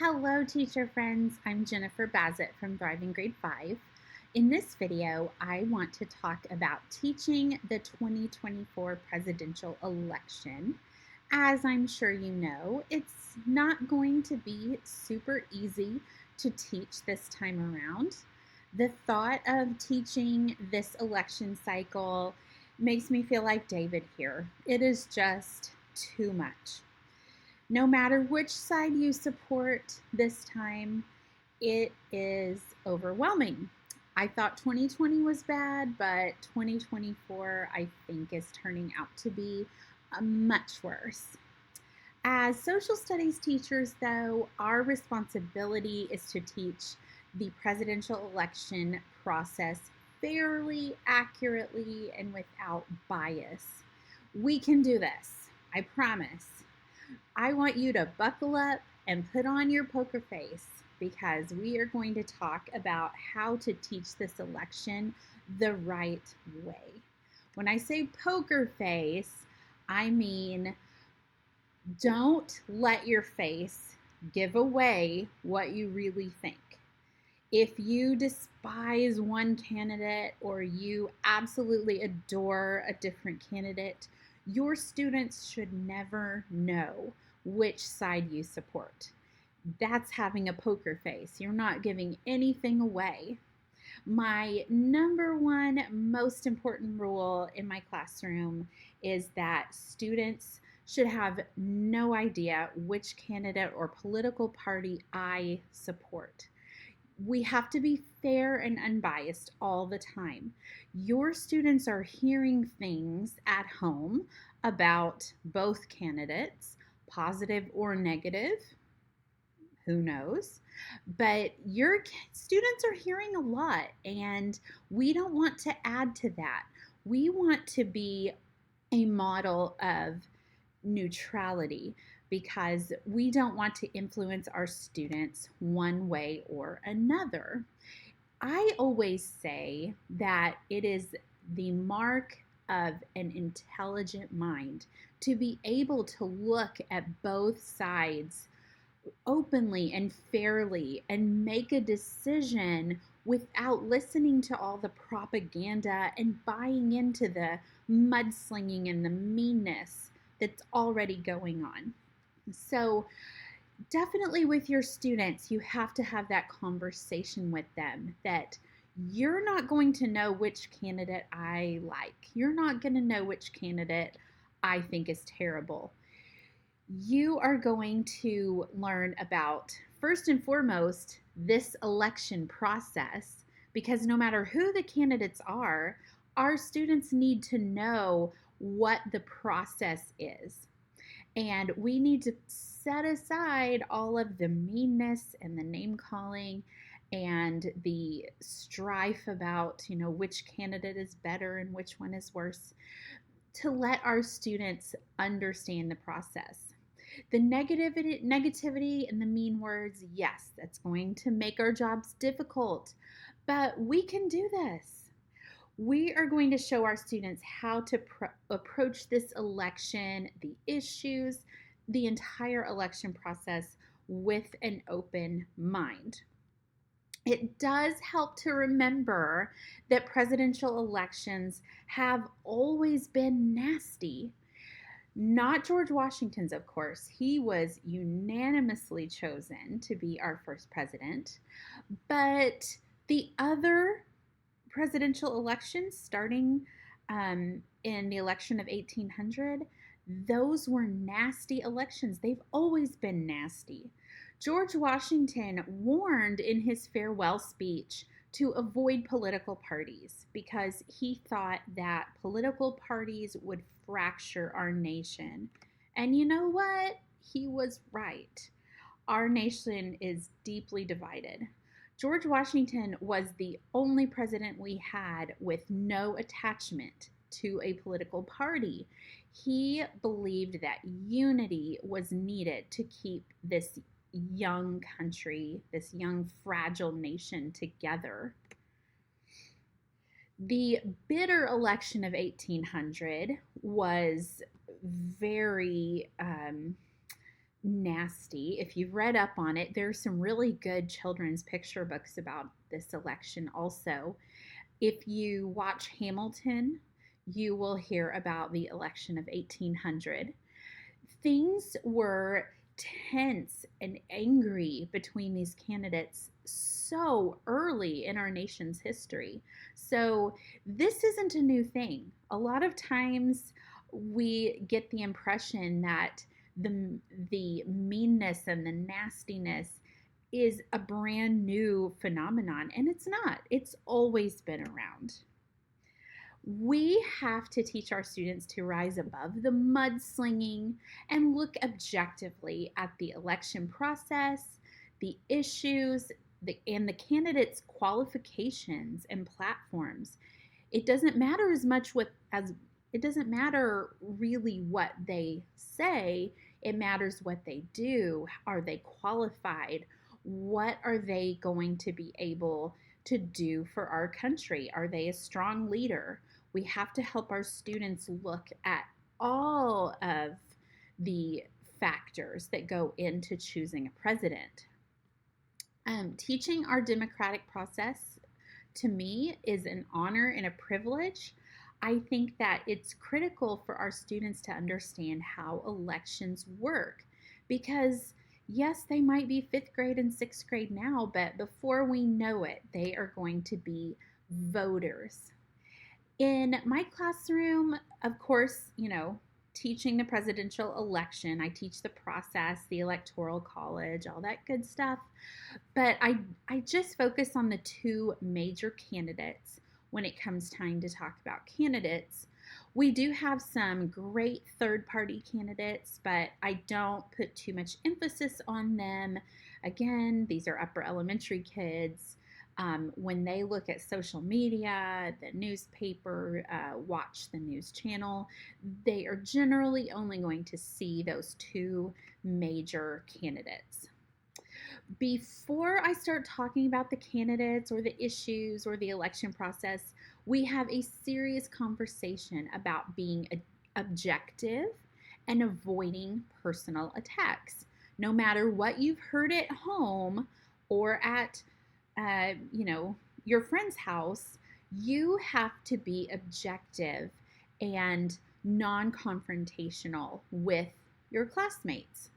Hello, teacher friends. I'm Jennifer Bassett from Thriving Grade 5. In this video, I want to talk about teaching the 2024 presidential election. As I'm sure you know, it's not going to be super easy to teach this time around. The thought of teaching this election cycle makes me feel like David here. It is just too much. No matter which side you support this time, it is overwhelming. I thought 2020 was bad, but 2024 I think is turning out to be much worse. As social studies teachers, though, our responsibility is to teach the presidential election process fairly, accurately, and without bias. We can do this, I promise. I want you to buckle up and put on your poker face because we are going to talk about how to teach this election the right way. When I say poker face, I mean don't let your face give away what you really think. If you despise one candidate or you absolutely adore a different candidate, your students should never know which side you support. That's having a poker face. You're not giving anything away. My number one most important rule in my classroom is that students should have no idea which candidate or political party I support. We have to be fair and unbiased all the time. Your students are hearing things at home about both candidates, positive or negative, who knows? But your students are hearing a lot, and we don't want to add to that. We want to be a model of neutrality because we don't want to influence our students one way or another. I always say that it is the mark of an intelligent mind to be able to look at both sides openly and fairly and make a decision without listening to all the propaganda and buying into the mudslinging and the meanness that's already going on. So, definitely with your students, you have to have that conversation with them that you're not going to know which candidate I like. You're not going to know which candidate I think is terrible. You are going to learn about, first and foremost, this election process because no matter who the candidates are, our students need to know what the process is. And we need to set aside all of the meanness and the name calling and the strife about, which candidate is better and which one is worse to let our students understand the process. The negativity and the mean words, yes, that's going to make our jobs difficult, but we can do this. We are going to show our students how to approach this election, the issues, the entire election process with an open mind. It does help to remember that presidential elections have always been nasty. Not George Washington's, of course. He was unanimously chosen to be our first president. But the other presidential elections, starting in the election of 1800, those were nasty elections. They've always been nasty. George Washington warned in his farewell speech to avoid political parties because he thought that political parties would fracture our nation. And you know what? He was right. Our nation is deeply divided. George Washington was the only president we had with no attachment to a political party. He believed that unity was needed to keep this young country, this young, fragile nation together. The bitter election of 1800 was very nasty. If you've read up on it, there's some really good children's picture books about this election also. If you watch Hamilton, you will hear about the election of 1800. Things were tense and angry between these candidates so early in our nation's history. So, this isn't a new thing. A lot of times we get the impression that the meanness and the nastiness is a brand new phenomenon, and it's not. It's always been around. We have to teach our students to rise above the mudslinging and look objectively at the election process, the issues, and the candidates' qualifications and platforms. It doesn't matter as much it doesn't matter really what they say. It matters what they do. Are they qualified? What are they going to be able to do for our country? Are they a strong leader? We have to help our students look at all of the factors that go into choosing a president. Teaching our democratic process to me is an honor and a privilege. I think that it's critical for our students to understand how elections work because, yes, they might be fifth grade and sixth grade now, but before we know it, they are going to be voters. In my classroom, of course, teaching the presidential election, I teach the process, the electoral college, all that good stuff. But I just focus on the two major candidates when it comes time to talk about candidates. We do have some great third-party candidates, but I don't put too much emphasis on them. Again, these are upper elementary kids. When they look at social media, the newspaper, watch the news channel, they are generally only going to see those two major candidates. Before I start talking about the candidates or the issues or the election process, we have a serious conversation about being objective and avoiding personal attacks. No matter what you've heard at home or at your friend's house, you have to be objective and non-confrontational with your classmates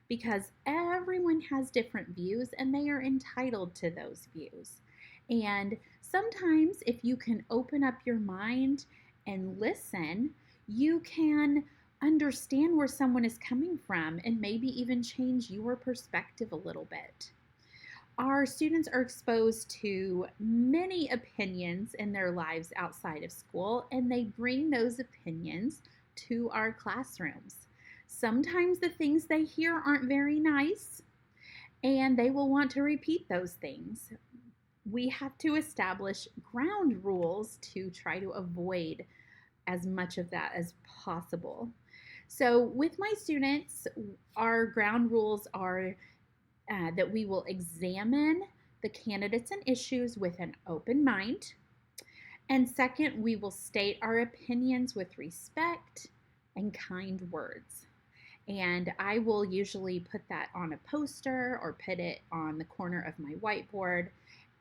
because everyone has different views and they are entitled to those views. And sometimes if you can open up your mind and listen, you can understand where someone is coming from and maybe even change your perspective a little bit. Our students are exposed to many opinions in their lives outside of school, and they bring those opinions to our classrooms. Sometimes the things they hear aren't very nice, and they will want to repeat those things. We have to establish ground rules to try to avoid as much of that as possible. So with my students, our ground rules are that we will examine the candidates and issues with an open mind. And second, we will state our opinions with respect and kind words. And I will usually put that on a poster or put it on the corner of my whiteboard,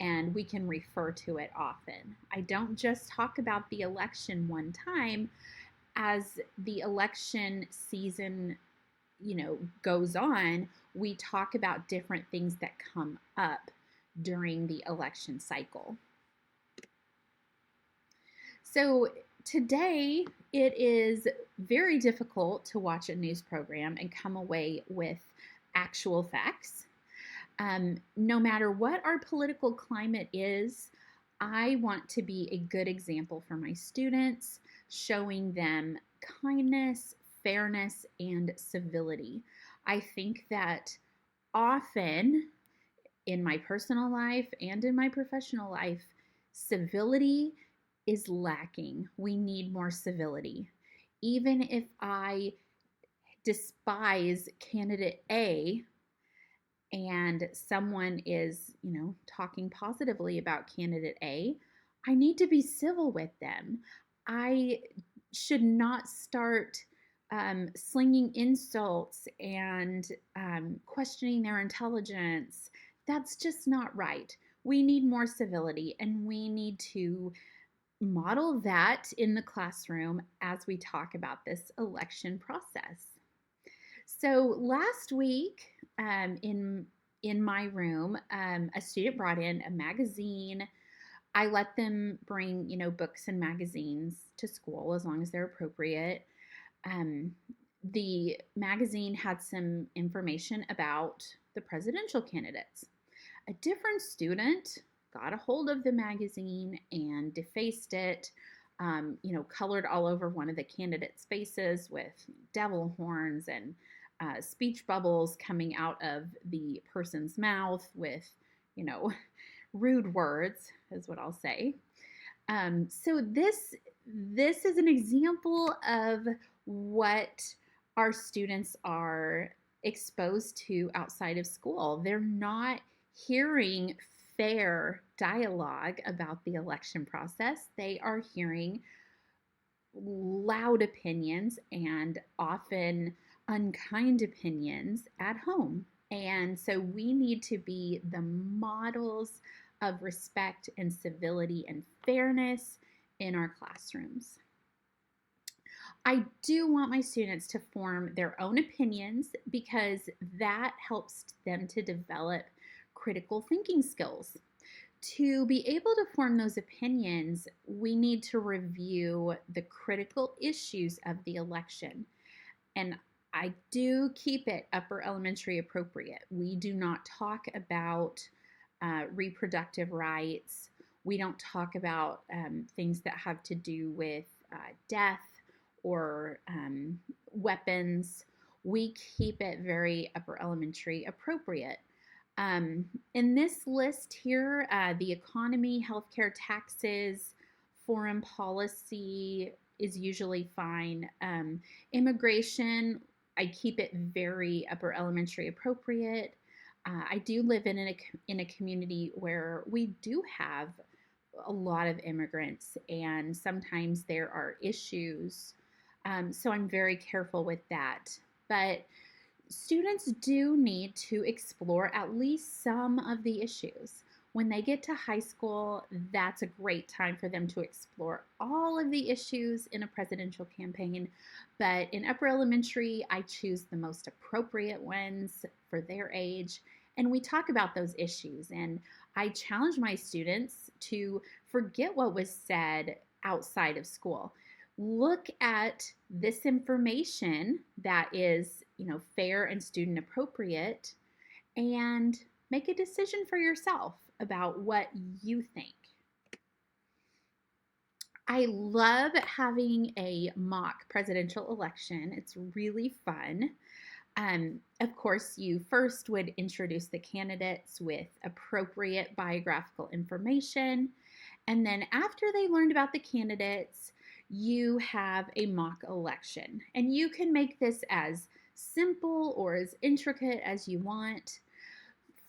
and we can refer to it often. I don't just talk about the election one time. As the election season goes on, we talk about different things that come up during the election cycle. So today it is very difficult to watch a news program and come away with actual facts. No matter what our political climate is, I want to be a good example for my students, showing them kindness, fairness, and civility. I think that often in my personal life and in my professional life, civility is lacking. We need more civility. Even if I despise candidate A and someone is, talking positively about candidate A, I need to be civil with them. I should not start slinging insults and questioning their intelligence. That's just not right. We need more civility, and we need to model that in the classroom as we talk about this election process. So last week, in my room, a student brought in a magazine. I let them bring, books and magazines to school as long as they're appropriate. Um, the magazine had some information about the presidential candidates. A different student got a hold of the magazine and defaced it, colored all over one of the candidates' faces with devil horns and speech bubbles coming out of the person's mouth with, rude words, is what I'll say. So this is an example of what our students are exposed to outside of school. They're not hearing fair dialogue about the election process. They are hearing loud opinions and often unkind opinions at home. And so we need to be the models of respect and civility and fairness in our classrooms. I do want my students to form their own opinions because that helps them to develop critical thinking skills. To be able to form those opinions, we need to review the critical issues of the election. And I do keep it upper elementary appropriate. We do not talk about reproductive rights. We don't talk about things that have to do with death or weapons. We keep it very upper elementary appropriate. In this list here, the economy, healthcare, taxes, foreign policy is usually fine. Immigration, I keep it very upper elementary appropriate. I do live in a community where we do have a lot of immigrants, and sometimes there are issues. So I'm very careful with that. But students do need to explore at least some of the issues. When they get to high school, that's a great time for them to explore all of the issues in a presidential campaign. But in upper elementary, I choose the most appropriate ones for their age. And we talk about those issues. And I challenge my students to forget what was said outside of school. Look at this information that is, fair and student appropriate, and make a decision for yourself about what you think. I love having a mock presidential election. It's really fun. Of course, you first would introduce the candidates with appropriate biographical information. And then after they learned about the candidates, you have a mock election. And you can make this as simple or as intricate as you want.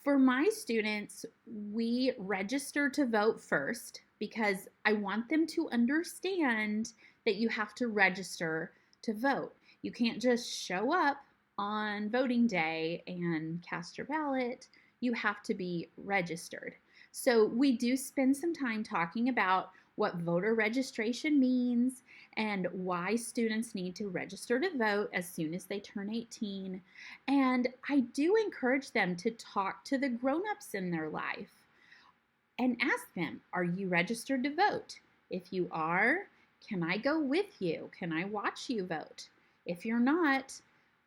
For my students, we register to vote first because I want them to understand that you have to register to vote. You can't just show up on voting day and cast your ballot. You have to be registered. So we do spend some time talking about what voter registration means and why students need to register to vote as soon as they turn 18. And I do encourage them to talk to the grown-ups in their life and ask them, are you registered to vote? If you are, can I go with you? Can I watch you vote? If you're not,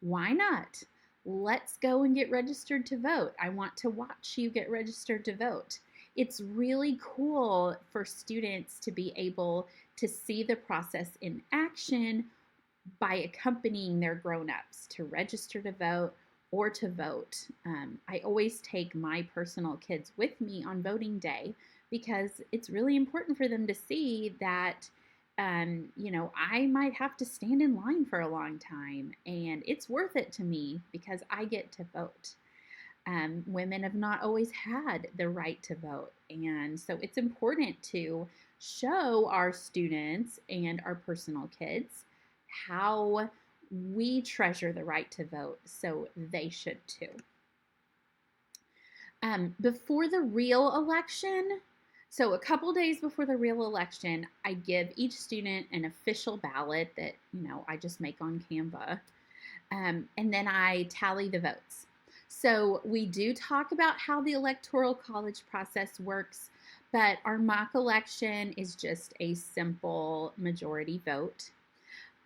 why not? Let's go and get registered to vote. I want to watch you get registered to vote. It's really cool for students to be able to see the process in action by accompanying their grown-ups to register to vote or to vote. I always take my personal kids with me on voting day because it's really important for them to see that I might have to stand in line for a long time, and it's worth it to me because I get to vote. Women have not always had the right to vote, and so it's important to show our students and our personal kids how we treasure the right to vote, so they should too. Before the real election, so a couple days before the real election, I give each student an official ballot that, I just make on Canva. And then I tally the votes. So we do talk about how the electoral college process works, but our mock election is just a simple majority vote.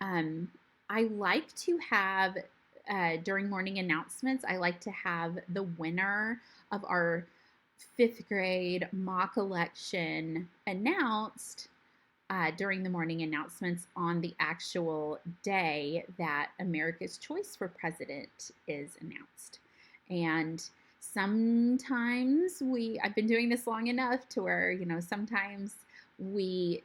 I like to have, during morning announcements, I like to have the winner of our 5th grade mock election announced during the morning announcements on the actual day that America's Choice for President is announced. And sometimes I've been doing this long enough to where, sometimes we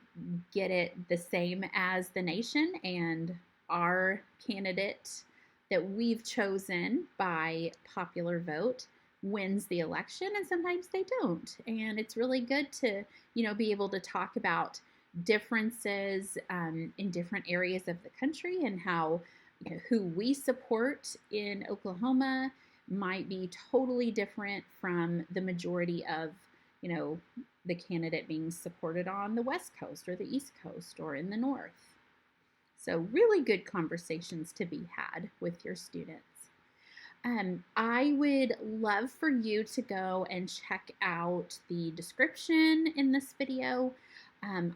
get it the same as the nation, and our candidate that we've chosen by popular vote wins the election, and sometimes they don't. And it's really good to, be able to talk about differences in different areas of the country, and how who we support in Oklahoma might be totally different from the majority of the candidate being supported on the West Coast or the East Coast or in the North. So really good conversations to be had with your students. I would love for you to go and check out the description in this video.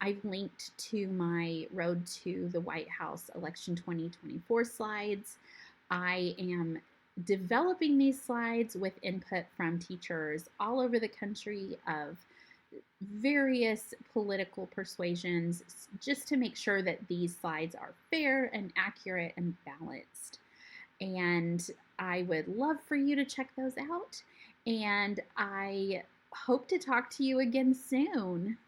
I've linked to my Road to the White House Election 2024 slides. I am developing these slides with input from teachers all over the country of various political persuasions, just to make sure that these slides are fair and accurate and balanced. And I would love for you to check those out, and I hope to talk to you again soon.